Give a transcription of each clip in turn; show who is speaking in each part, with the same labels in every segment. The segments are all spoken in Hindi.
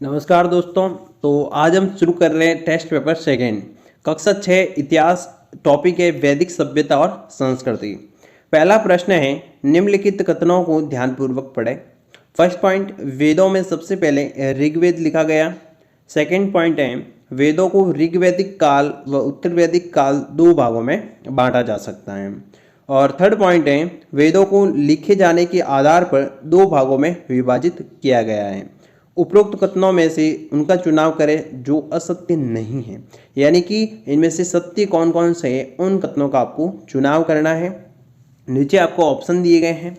Speaker 1: नमस्कार दोस्तों। तो आज हम शुरू कर रहे हैं टेस्ट पेपर सेकेंड कक्षा 6 इतिहास। टॉपिक है वैदिक सभ्यता और संस्कृति। पहला प्रश्न है, निम्नलिखित कथनों को ध्यानपूर्वक पढ़ें। फर्स्ट पॉइंट, वेदों में सबसे पहले ऋग्वेद लिखा गया। सेकंड पॉइंट है, वेदों को ऋग्वैदिक काल व उत्तरवैदिक काल दो भागों में बांटा जा सकता है। और थर्ड पॉइंट है, वेदों को लिखे जाने के आधार पर दो भागों में विभाजित किया गया है। उपरोक्त कथनों में से उनका चुनाव करें जो असत्य नहीं है, यानी कि इनमें से सत्य कौन कौन से हैं उन कथनों का आपको चुनाव करना है। नीचे आपको ऑप्शन दिए गए हैं,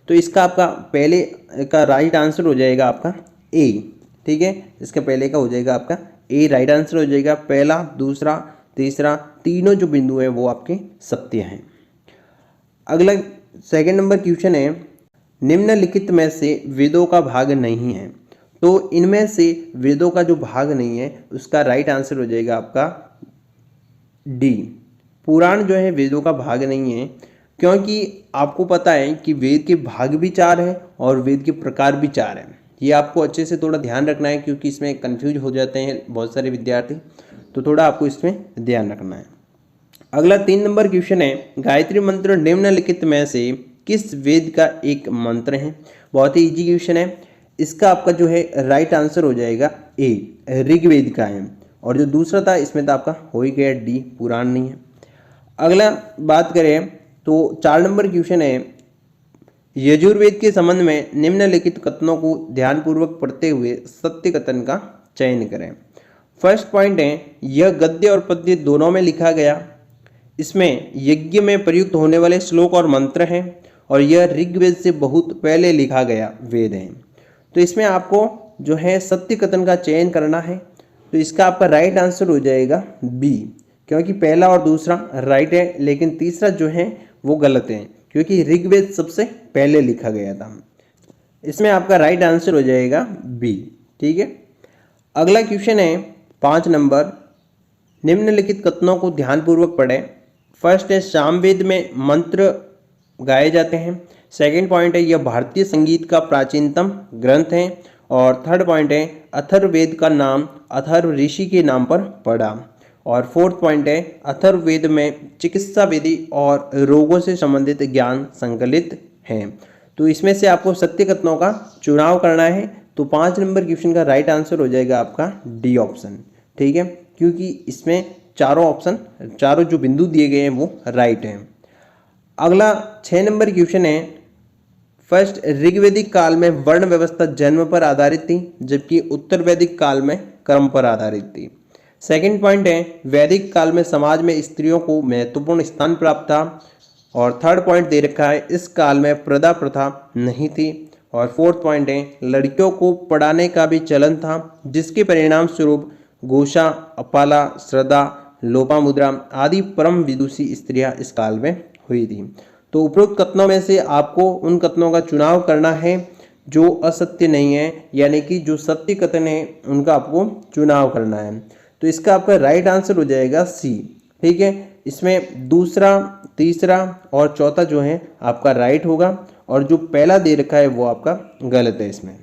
Speaker 1: तो इसका आपका पहले का राइट आंसर हो जाएगा आपका ए। ठीक है, इसका पहले का हो जाएगा आपका ए, राइट आंसर हो जाएगा। पहला, दूसरा, तीसरा, तीनों जो बिंदु हैं वो आपके सत्य हैं। अगला सेकंड नंबर क्वेश्चन है, निम्नलिखित में से वेदों का भाग नहीं है। तो इनमें से वेदों का जो भाग नहीं है उसका राइट आंसर हो जाएगा आपका डी। पुराण जो है वेदों का भाग नहीं है, क्योंकि आपको पता है कि वेद के भाग भी चार हैं और वेद के प्रकार भी चार हैं। ये आपको अच्छे से थोड़ा ध्यान रखना है, क्योंकि इसमें कंफ्यूज हो जाते हैं बहुत सारे विद्यार्थी, तो थोड़ा आपको इसमें ध्यान रखना है। अगला 3 नंबर क्वेश्चन है, गायत्री मंत्र निम्नलिखित में से किस वेद का एक मंत्र है। बहुत ही इजी क्वेश्चन है। इसका आपका जो है राइट आंसर हो जाएगा ए, ऋग्वेद का है। और जो दूसरा था इसमें तो आपका हो ही गया डी, पुराण नहीं है। अगला बात करें तो 4 नंबर क्वेश्चन है, यजुर्वेद के संबंध में निम्नलिखित कथनों को ध्यानपूर्वक पढ़ते हुए सत्य कथन का चयन करें। फर्स्ट पॉइंट है, यह गद्य और पद्य दोनों में लिखा गया। इसमें यज्ञ में प्रयुक्त होने वाले श्लोक और मंत्र हैं और यह ऋग्वेद से बहुत पहले लिखा गया वेद है। तो इसमें आपको जो है सत्य कथन का चयन करना है। तो इसका आपका राइट आंसर हो जाएगा बी, क्योंकि पहला और दूसरा राइट है, लेकिन तीसरा जो है वो गलत है, क्योंकि ऋग्वेद सबसे पहले लिखा गया था। इसमें आपका राइट आंसर हो जाएगा बी। ठीक है, अगला क्वेश्चन है 5 नंबर, निम्नलिखित कथनों को ध्यानपूर्वक पढ़ें। फर्स्ट है, सामवेद में मंत्र गाए जाते हैं। सेकंड पॉइंट है, यह भारतीय संगीत का प्राचीनतम ग्रंथ है। और थर्ड पॉइंट है, अथर्ववेद का नाम अथर्व ऋषि के नाम पर पड़ा। और फोर्थ पॉइंट है, अथर्ववेद में चिकित्सा विधि और रोगों से संबंधित ज्ञान संकलित है। तो इसमें से आपको सत्य कथनों का चुनाव करना है। तो 5 नंबर क्वेश्चन का राइट आंसर हो जाएगा आपका डी ऑप्शन। ठीक है, क्योंकि इसमें चारों ऑप्शन, चारों जो बिंदु दिए गए हैं वो राइट हैं। अगला 6 नंबर क्वेश्चन है, फर्स्ट, ऋग्वैदिक काल में वर्ण व्यवस्था जन्म पर आधारित थी, जबकि उत्तर वैदिक काल में कर्म पर आधारित थी। सेकंड पॉइंट है, वैदिक काल में समाज में स्त्रियों को महत्वपूर्ण स्थान प्राप्त था। और थर्ड पॉइंट दे रखा है, इस काल में प्रदा प्रथा नहीं थी। और फोर्थ पॉइंट है, लड़कियों को पढ़ाने का भी चलन था, जिसके परिणाम स्वरूप घोषा, अपाला, श्रद्धा, लोपामुद्रा आदि परम विदुषी स्त्रियां इस काल में हुई थी। तो उपरोक्त कथनों में से आपको उन कथनों का चुनाव करना है जो असत्य नहीं है, यानी कि जो सत्य कथन है उनका आपको चुनाव करना है। तो इसका आपका राइट आंसर हो जाएगा सी। ठीक है, इसमें दूसरा, तीसरा और चौथा जो है आपका राइट होगा, और जो पहला दे रखा है वो आपका गलत है इसमें।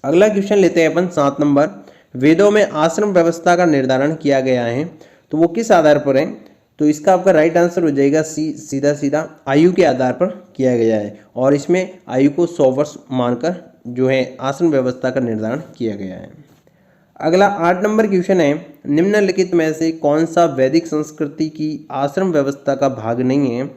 Speaker 1: अगला क्वेश्चन लेते हैं अपन 7 नंबर, वेदों में आश्रम व्यवस्था का निर्धारण किया गया है, तो वो किस आधार पर है। तो इसका आपका राइट आंसर हो जाएगा सी, सीधा सीधा आयु के आधार पर किया गया है। और इसमें आयु को 100 वर्ष मानकर जो है आश्रम व्यवस्था का निर्धारण किया गया है। अगला 8 नंबर क्वेश्चन है, निम्नलिखित में से कौन सा वैदिक संस्कृति की आश्रम व्यवस्था का भाग नहीं है।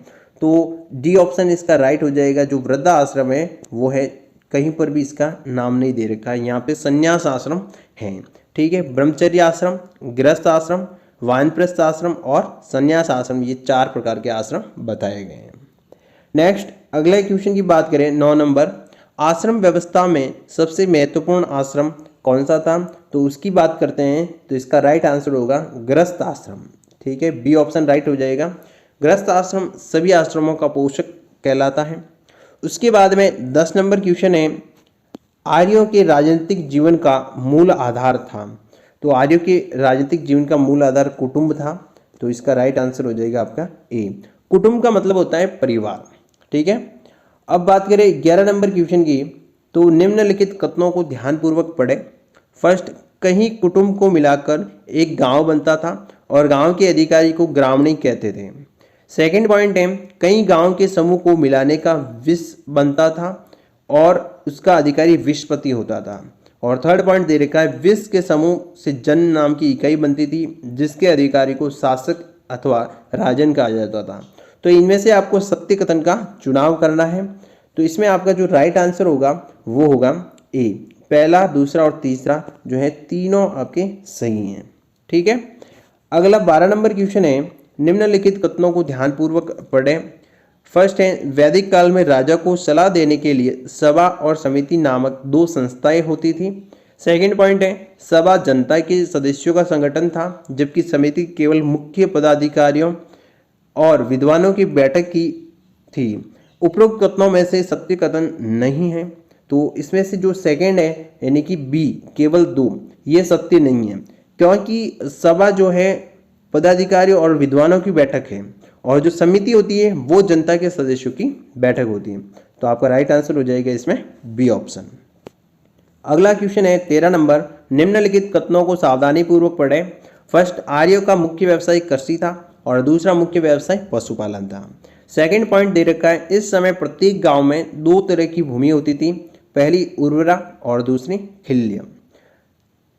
Speaker 1: तो डी ऑप्शन इसका राइट हो जाएगा। जो वृद्धा आश्रम है वो है, कहीं पर भी इसका नाम नहीं दे रखा है, यहाँ पे संन्यास आश्रम है। ठीक है, ब्रह्मचर्य आश्रम, गृहस्थ आश्रम, वानप्रस्थ आश्रम और संन्यास आश्रम, ये 4 प्रकार के आश्रम बताए गए हैं। नेक्स्ट अगले क्वेश्चन की बात करें 9 नंबर, आश्रम व्यवस्था में सबसे महत्वपूर्ण आश्रम कौन सा था। तो उसकी बात करते हैं, तो इसका राइट आंसर होगा गृहस्थ आश्रम। ठीक है, बी ऑप्शन राइट हो जाएगा। गृहस्थ आश्रम सभी आश्रमों का पोषक कहलाता है। उसके बाद में 10 नंबर क्वेश्चन है, आर्यों के राजनीतिक जीवन का मूल आधार था। तो आर्यों के राजनीतिक जीवन का मूल आधार कुटुंब था। तो इसका राइट आंसर हो जाएगा आपका ए। कुटुंब का मतलब होता है परिवार। ठीक है, अब बात करें 11 नंबर क्वेश्चन की, तो निम्नलिखित कथनों को ध्यानपूर्वक पढ़ें। फर्स्ट, कहीं कुटुंब को मिलाकर एक गांव बनता था और गांव के अधिकारी को ग्रामणी कहते थे। सेकंड पॉइंट है, कई गांव के समूह को मिलाने का विस बनता था और उसका अधिकारी विषपति होता था। और थर्ड पॉइंट दे रखा है, विस के समूह से जन नाम की इकाई बनती थी जिसके अधिकारी को शासक अथवा राजन कहा जाता था। तो इनमें से आपको सत्य कथन का चुनाव करना है। तो इसमें आपका जो राइट आंसर होगा वो होगा ए। पहला, दूसरा और तीसरा जो है तीनों आपके सही हैं। ठीक है। अगला 12 नंबर क्वेश्चन है, निम्नलिखित कथनों को ध्यानपूर्वक पढ़ें। फर्स्ट है, वैदिक काल में राजा को सलाह देने के लिए सभा और समिति नामक दो संस्थाएं होती थी। सेकंड पॉइंट है, सभा जनता के सदस्यों का संगठन था जबकि समिति केवल मुख्य पदाधिकारियों और विद्वानों की बैठक की थी। उपरोक्त कथनों में से सत्य कथन नहीं है। तो इसमें से जो सेकंड है यानी कि बी, केवल दो, ये सत्य नहीं है क्योंकि सभा जो है पदाधिकारियों और विद्वानों की बैठक है और जो समिति होती है वो जनता के सदस्यों की बैठक होती है। तो आपका राइट आंसर हो जाएगा इसमें बी ऑप्शन। अगला क्वेश्चन है 13 नंबर, निम्नलिखित कथनों को सावधानी पूर्वक पढ़ें। फर्स्ट, आर्यों का मुख्य व्यवसाय कृषि था और दूसरा मुख्य व्यवसाय पशुपालन था। सेकंड पॉइंट दे रखा है, इस समय प्रत्येक गांव में दो तरह की भूमि होती थी, पहली उर्वरा और दूसरी खिल्य।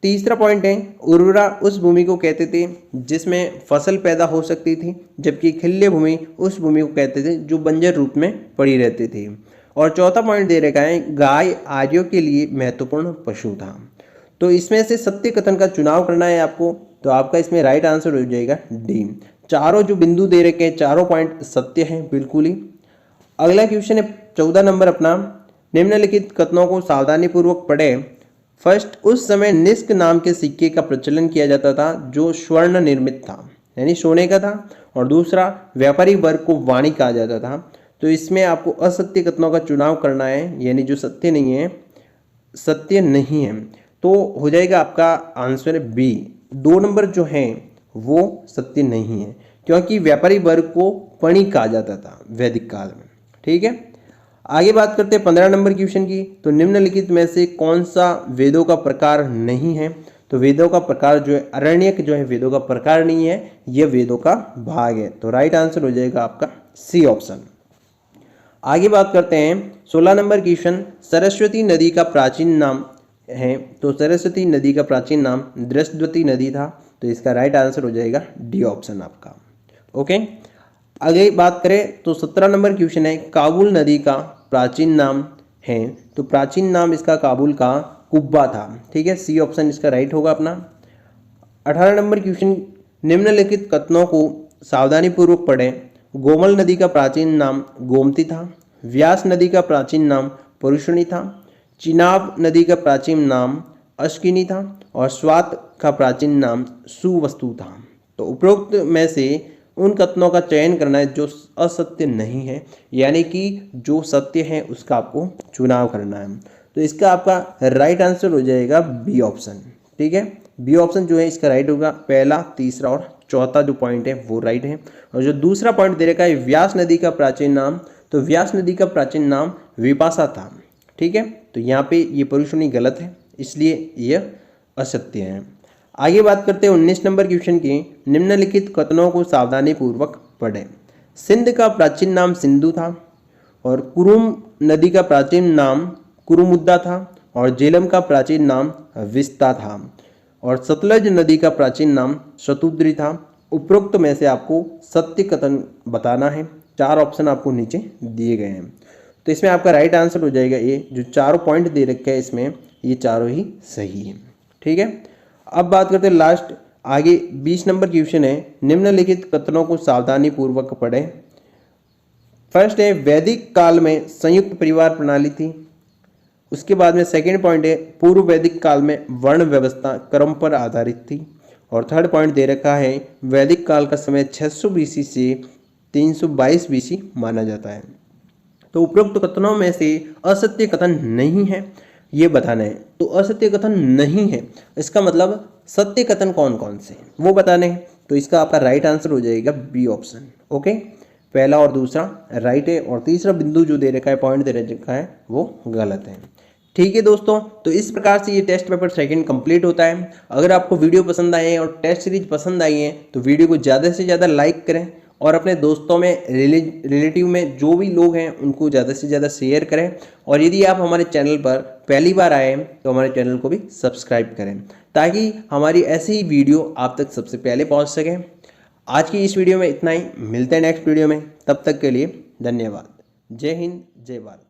Speaker 1: तीसरा पॉइंट है, उर्वरा उस भूमि को कहते थे जिसमें फसल पैदा हो सकती थी जबकि खिल्य भूमि उस भूमि को कहते थे जो बंजर रूप में पड़ी रहती थी। और चौथा पॉइंट दे रखा है, गाय आर्यों के लिए महत्वपूर्ण पशु था। तो इसमें से सत्य कथन का चुनाव करना है आपको। तो आपका इसमें राइट आंसर हो जाएगा डी। चारों जो बिंदु दे रखे हैं चारों पॉइंट सत्य हैं बिल्कुल ही। अगला क्वेश्चन है 14 नंबर अपना, निम्नलिखित कथनों को सावधानी पूर्वक पढ़ें। फर्स्ट, उस समय निष्क नाम के सिक्के का प्रचलन किया जाता था जो स्वर्ण निर्मित था यानी सोने का था। और दूसरा, व्यापारी वर्ग को वाणी कहा जाता था। तो इसमें आपको असत्य कथनों का चुनाव करना है यानी जो सत्य नहीं है, सत्य नहीं है। तो हो जाएगा आपका आंसर बी। 2 नंबर जो है वो सत्य नहीं है क्योंकि व्यापारी वर्ग को पणी कहा जाता था वैदिक काल में। ठीक है। आगे बात करते हैं 15 नंबर क्वेश्चन की। तो निम्नलिखित में से कौन सा वेदों का प्रकार नहीं है? तो वेदों का प्रकार जो है अरण्यक जो है वेदों का प्रकार नहीं है, यह वेदों का भाग है। तो राइट आंसर हो जाएगा आपका सी ऑप्शन। आगे बात करते हैं 16 नंबर क्वेश्चन, सरस्वती नदी का प्राचीन नाम है। तो सरस्वती नदी का प्राचीन नाम दृष्टवती नदी था। तो इसका राइट आंसर हो जाएगा डी ऑप्शन आपका। ओके। आगे बात करें तो 17 नंबर क्वेश्चन है, काबुल नदी का प्राचीन नाम है। तो प्राचीन नाम इसका काबुल का कुब्बा था। ठीक है, सी ऑप्शन इसका राइट होगा अपना। 18 नंबर क्वेश्चन, निम्नलिखित कथनों को सावधानी पूर्वक पढ़ें। गोमल नदी का प्राचीन नाम गोमती था। व्यास नदी का प्राचीन नाम परुषणी था। चिनाब नदी का प्राचीन नाम अश्किनी था और स्वात का प्राचीन नाम सुवस्तु था। तो उपरोक्त में से उन कथनों का चयन करना है जो असत्य नहीं है यानी कि जो सत्य है उसका आपको चुनाव करना है। तो इसका आपका राइट आंसर हो जाएगा बी ऑप्शन। ठीक है, बी ऑप्शन जो है इसका राइट होगा। पहला, तीसरा और चौथा जो पॉइंट है वो राइट है। और जो दूसरा पॉइंट दे रखा है व्यास नदी का प्राचीन नाम, तो व्यास नदी का प्राचीन नाम विपाशा था। ठीक है, तो यहाँ पे ये परुषणी गलत है इसलिए यह असत्य है। आगे बात करते हैं 19 नंबर क्वेश्चन की, निम्नलिखित कथनों को सावधानी पूर्वक पढ़ें। सिंध का प्राचीन नाम सिंधु था और कुरुम नदी का प्राचीन नाम कुरुमुद्दा था और झेलम का प्राचीन नाम विस्ता था और सतलज नदी का प्राचीन नाम शतुद्री था। उपरोक्त में से आपको सत्य कथन बताना है। 4 ऑप्शन आपको नीचे दिए गए हैं। तो इसमें आपका राइट आंसर हो जाएगा ये। जो चारों पॉइंट दे रखे हैं इसमें ये चारों ही सही है। ठीक है, अब बात करते हैं लास्ट आगे 20 नंबर क्वेश्चन है, निम्नलिखित कथनों को सावधानी पूर्वक पढ़ें। फर्स्ट है, वैदिक काल में संयुक्त परिवार प्रणाली थी। उसके बाद में सेकंड पॉइंट है, पूर्व वैदिक काल में वर्ण व्यवस्था क्रम पर आधारित थी। और थर्ड पॉइंट दे रखा है, वैदिक काल का समय 600 बीसी से 322 बीसी माना जाता है। तो उपरोक्त कथनों में से असत्य कथन नहीं है ये बताना है। तो असत्य कथन नहीं है इसका मतलब सत्य कथन कौन कौन से वो बताने हैं। तो इसका आपका राइट आंसर हो जाएगा बी ऑप्शन। ओके, पहला और दूसरा राइट है और तीसरा बिंदु जो दे रखा है पॉइंट दे रखा है वो गलत है। ठीक है दोस्तों, तो इस प्रकार से ये टेस्ट पेपर सेकंड कंप्लीट होता है। अगर आपको वीडियो पसंद आए हैं और टेस्ट सीरीज पसंद आई है तो वीडियो को ज़्यादा से ज़्यादा लाइक करें और अपने दोस्तों में रिलेटिव में जो भी लोग हैं उनको ज़्यादा से ज़्यादा शेयर करें। और यदि आप हमारे चैनल पर पहली बार आए हैं तो हमारे चैनल को भी सब्सक्राइब करें ताकि हमारी ऐसी ही वीडियो आप तक सबसे पहले पहुँच सकें। आज की इस वीडियो में इतना ही, मिलते हैं नेक्स्ट वीडियो में, तब तक के लिए धन्यवाद। जय हिंद, जय भारत।